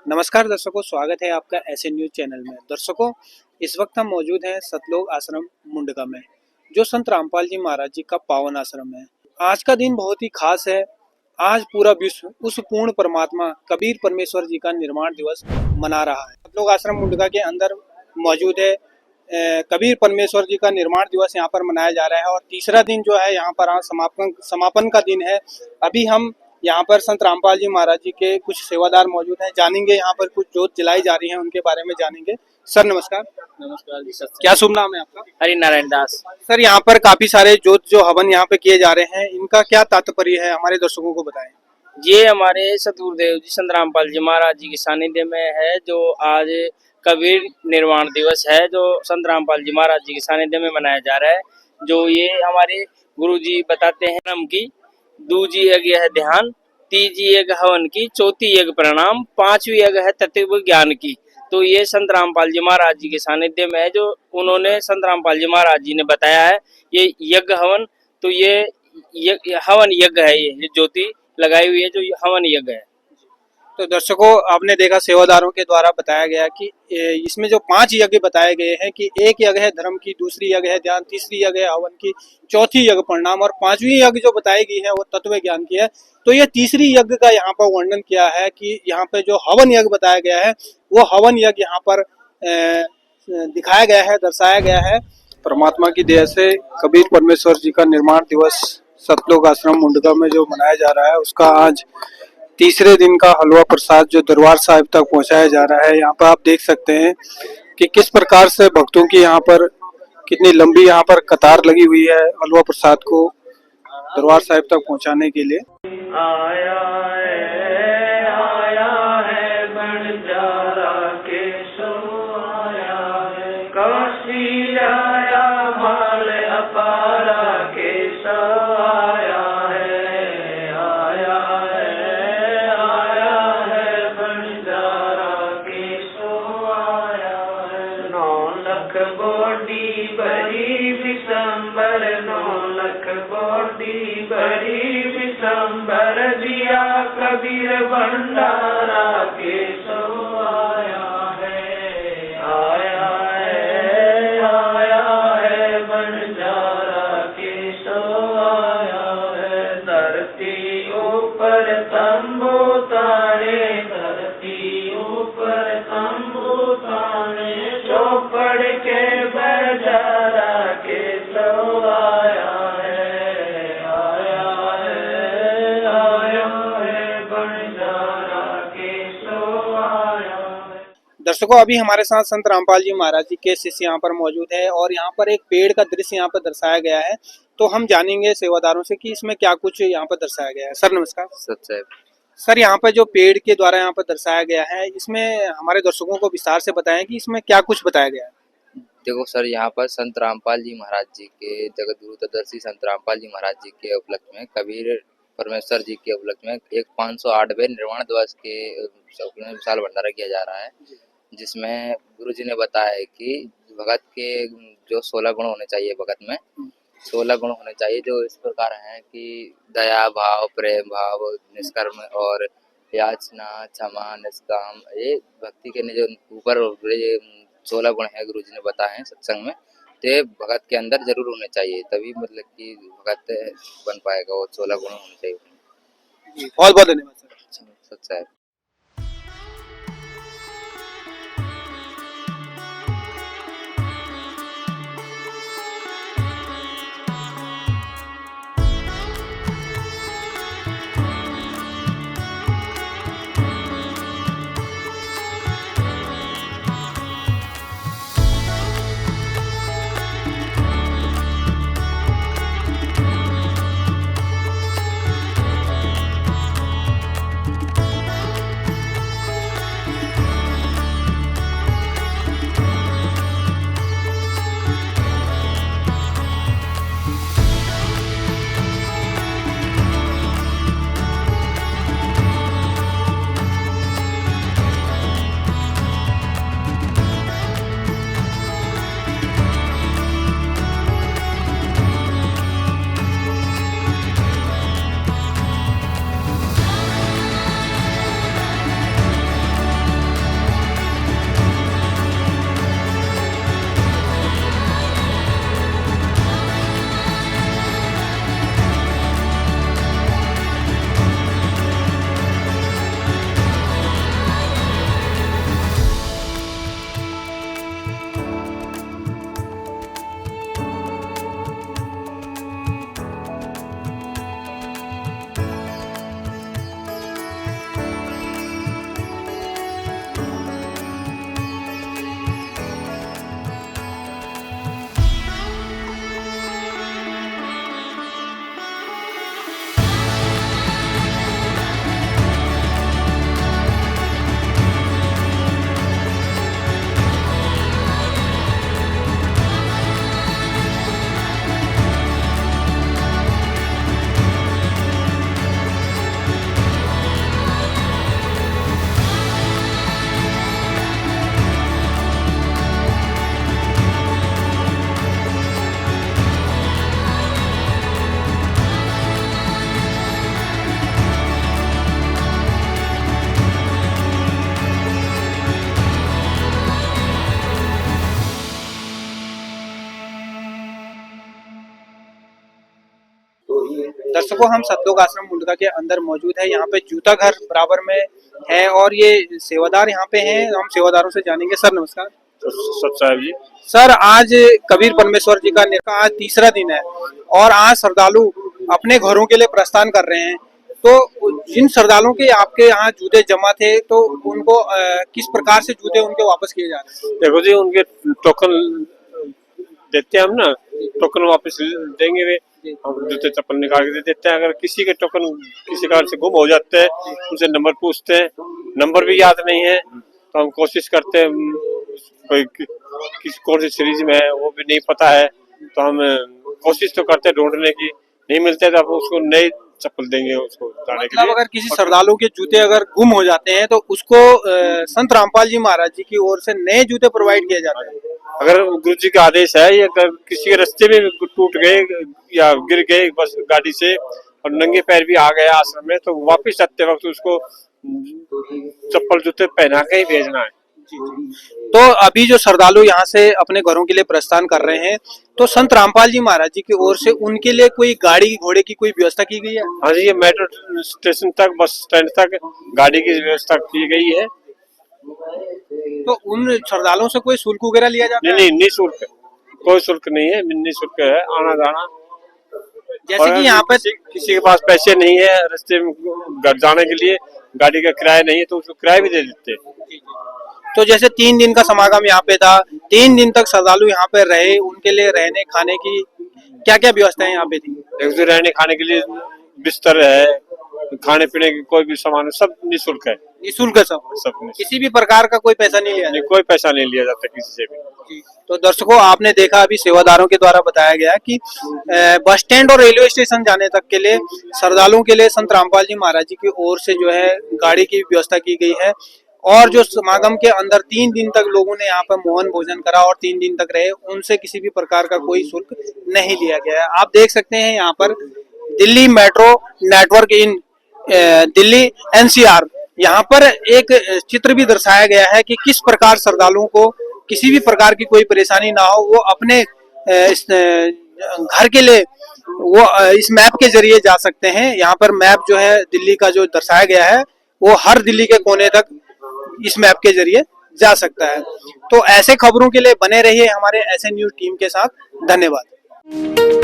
नमस्कार दर्शकों, स्वागत है आपका ऐसे न्यूज चैनल में। दर्शकों, इस वक्त हम मौजूद हैं सतलोक आश्रम मुंडका में, जो संत रामपाल जी महाराज जी का पावन आश्रम है। आज का दिन बहुत ही खास है। आज पूरा विश्व उस पूर्ण परमात्मा कबीर परमेश्वर जी का निर्माण दिवस मना रहा है। सतलोक आश्रम मुंडका के अंदर मौजूद है कबीर परमेश्वर जी का निर्माण दिवस यहाँ पर मनाया जा रहा है और तीसरा दिन जो है यहाँ पर आज समापन का दिन है। अभी हम यहाँ पर संत रामपाल जी महाराज जी के कुछ सेवादार मौजूद हैं, जानेंगे यहाँ पर कुछ जोत जलाई जा रही है उनके बारे में जानेंगे। सर नमस्कार। नमस्कार जी सर। क्या शुभ नाम है आपका? हरि नारायण दास। सर, यहाँ पर काफी सारे जोत जो हवन यहाँ पे किए जा रहे हैं, इनका क्या तात्पर्य है, हमारे दर्शकों को बताएं। ये हमारे सतगुरुदेव जी संत रामपाल जी महाराज जी के सानिध्य में है, जो आज कबीर निर्वाण दिवस है, जो संत रामपाल जी महाराज जी के सानिध्य में मनाया जा रहा है। जो ये हमारे गुरु जी बताते हैं धर्म की, दूजी यज्ञ है ध्यान, तीजी यज्ञ हवन की, चौथी यज्ञ प्रणाम, पांचवी यज्ञ है तत्व ज्ञान की। तो ये संत रामपाल जी महाराज जी के सानिध्य में है, जो उन्होंने संत रामपाल जी महाराज जी ने बताया है। ये यज्ञ हवन, तो ये हवन यज्ञ है, ये ज्योति लगाई हुई है जो हवन यज्ञ है। तो दर्शकों, आपने देखा सेवादारों के द्वारा बताया गया कि इसमें जो 5 यज्ञ बताए गए हैं कि एक यज्ञ है धर्म की, दूसरी यज्ञ है ध्यान, तीसरी यज्ञ है हवन की, चौथी यज्ञ प्रणाम और पांचवी यज्ञ जो बताई गई है वो तत्व ज्ञान की है। तो ये तीसरी यज्ञ का यहाँ पर वर्णन किया है कि यहाँ पे जो हवन यज्ञ बताया गया है वो हवन यज्ञ यहाँ पर दिखाया गया है, दर्शाया गया है। परमात्मा की दया से कबीर परमेश्वर जी का निर्माण दिवस सतलोक आश्रम मुंडका में जो मनाया जा रहा है, उसका आज तीसरे दिन का हलवा प्रसाद जो दरबार साहिब तक पहुंचाया जा रहा है। यहाँ पर आप देख सकते हैं कि किस प्रकार से भक्तों की यहाँ पर कितनी लंबी यहाँ पर कतार लगी हुई है हलवा प्रसाद को दरबार साहिब तक पहुंचाने के लिए। आया है बंजारा के सो आया है, काशी आया माल अपारा के सो आया है बंजारा के सो आया है। 9 लाख बोडी बड़ी विशंबर, 9 लाख बोडी बड़ी विशंबर दिया कबीर भंडारा के सो आया है बंजारा के सो आया है। धरती ऊपर तंबू ताने, धरती ऊपर तंबू ताने, चौपड़ के बजारा के सो आया है बंजारा के सो आया है। दर्शकों, अभी हमारे साथ संत रामपाल जी महाराज जी के शिष्य यहाँ पर मौजूद है और यहाँ पर एक पेड़ का दृश्य यहाँ पर दर्शाया गया है। तो हम जानेंगे सेवादारों से कि इसमें क्या कुछ यहाँ पर दर्शाया गया है। सर नमस्कार। सच सर, यहाँ पर जो पेड़ के द्वारा यहाँ पर दर्शाया गया है, इसमें हमारे दर्शकों को विस्तार से बताएं कि इसमें क्या कुछ बताया गया है। देखो सर, यहाँ पर संत रामपाल जी महाराज जी के, जगत गुरु तदर्शी संत रामपाल जी महाराज जी के उपलक्ष्य में, कबीर परमेश्वर जी के उपलक्ष्य में एक 508वें निर्वाण दिवस के विशाल भंडारा किया जा रहा है, जिसमें गुरु जी ने बताया है कि भगत के जो 16 गुण होने चाहिए, भगत में 16 गुण होने चाहिए, जो इस प्रकार हैं कि दया भाव, प्रेम भाव, निष्कर्म और याचना, क्षमा, निष्काम। ये भक्ति के जो ऊपर 16 गुण है गुरु जी ने बताए हैं सत्संग में, तो भगत के अंदर जरूर होने चाहिए, तभी मतलब कि भगत बन पाएगा। वो 16 गुण होने चाहिए। बहुत बहुत धन्यवाद सर। सच्चा है। दर्शकों, हम सतलोक आश्रम मुंडका के अंदर मौजूद है। यहाँ पे जूता घर बराबर में है और ये सेवादार यहाँ पे हैं। हम सेवादारों से जानेंगे। सर नमस्कार। साहब जी, सर, आज कबीर परमेश्वर जी का आज तीसरा दिन है और आज श्रद्धालु अपने घरों के लिए प्रस्थान कर रहे हैं। तो जिन श्रद्धालुओं के आपके यहाँ जूते जमा थे तो उनको किस प्रकार से जूते उनके वापस किए जा रहे हैं? देखो जी, उनके टोकन देते हैं हम ना, टोकन वापस देंगे वे, हम जूते चप्पल निकाल के दे देते हैं। अगर किसी के टोकन किसी कारण से गुम हो जाते हैं, उनसे नंबर पूछते हैं, नंबर भी याद नहीं है तो हम कोशिश करते हैं, कोई किस कौन सी सीरीज में है वो भी नहीं पता है तो हम कोशिश तो करते हैं ढूंढने की, नहीं मिलते तो हम उसको नई चप्पल देंगे उसको जाने के लिए। अगर किसी श्रद्धालु के जूते अगर गुम हो जाते हैं तो उसको संत रामपाल जी महाराज जी की ओर से नए जूते प्रोवाइड किए जाते हैं। अगर गुरु जी का आदेश है या अगर किसी के रास्ते में टूट गए या गिर गए बस गाड़ी से और नंगे पैर भी आ गए आश्रम में, तो वापस आते वक्त उसको चप्पल जूते पहना के ही भेजना है। तो अभी जो श्रद्धालु यहाँ से अपने घरों के लिए प्रस्थान कर रहे हैं तो संत रामपाल जी महाराज जी की ओर से उनके लिए कोई गाड़ी घोड़े की कोई व्यवस्था की गई है? हाँ जी, ये मेट्रो स्टेशन तक, बस स्टैंड तक गाड़ी की व्यवस्था की गई है। तो उन श्रद्धालुओं से कोई शुल्क वगैरह लिया जाता है? नहीं, निःशुल्क, कोई शुल्क नहीं है, निःशुल्क है आना जाना। जैसे कि यहाँ पे किसी के पास पैसे नहीं है रास्ते में घर जाने के लिए, गाड़ी का किराया नहीं है तो उसको किराया भी दे देते हैं। तो जैसे 3 दिन का समागम यहाँ पे था, 3 दिन तक श्रद्धालु यहाँ पे रहे, उनके लिए रहने खाने की क्या क्या व्यवस्थाएं यहाँ पे थी? एक तो रहने खाने के लिए बिस्तर है, खाने पीने की कोई भी सामान सब निःशुल्क है। निःशुल्क है सब निःशुल्क। किसी भी प्रकार का कोई पैसा नहीं लिया नहीं, कोई पैसा नहीं लिया जाता किसी से भी। तो दर्शकों, आपने देखा अभी सेवादारों के द्वारा बताया गया कि बस स्टैंड और रेलवे स्टेशन जाने तक के लिए श्रद्धालुओं के लिए संत रामपाल जी महाराज जी की ओर से जो है गाड़ी की व्यवस्था की गई है। और जो समागम के अंदर 3 दिन तक लोगों ने यहाँ पर मोहन भोजन करा और 3 दिन तक रहे, उनसे किसी भी प्रकार का कोई शुल्क नहीं लिया गया है। आप देख सकते हैं यहाँ पर दिल्ली मेट्रो नेटवर्क इन दिल्ली NCR, यहाँ पर एक चित्र भी दर्शाया गया है कि किस प्रकार श्रद्धालुओं को किसी भी प्रकार की कोई परेशानी ना हो, वो अपने इस घर के लिए वो इस मैप के जरिए जा सकते हैं। यहाँ पर मैप जो है दिल्ली का जो दर्शाया गया है वो हर दिल्ली के कोने तक इस मैप के जरिए जा सकता है। तो ऐसे खबरों के लिए बने रहिए हमारे SN न्यूज टीम के साथ। धन्यवाद।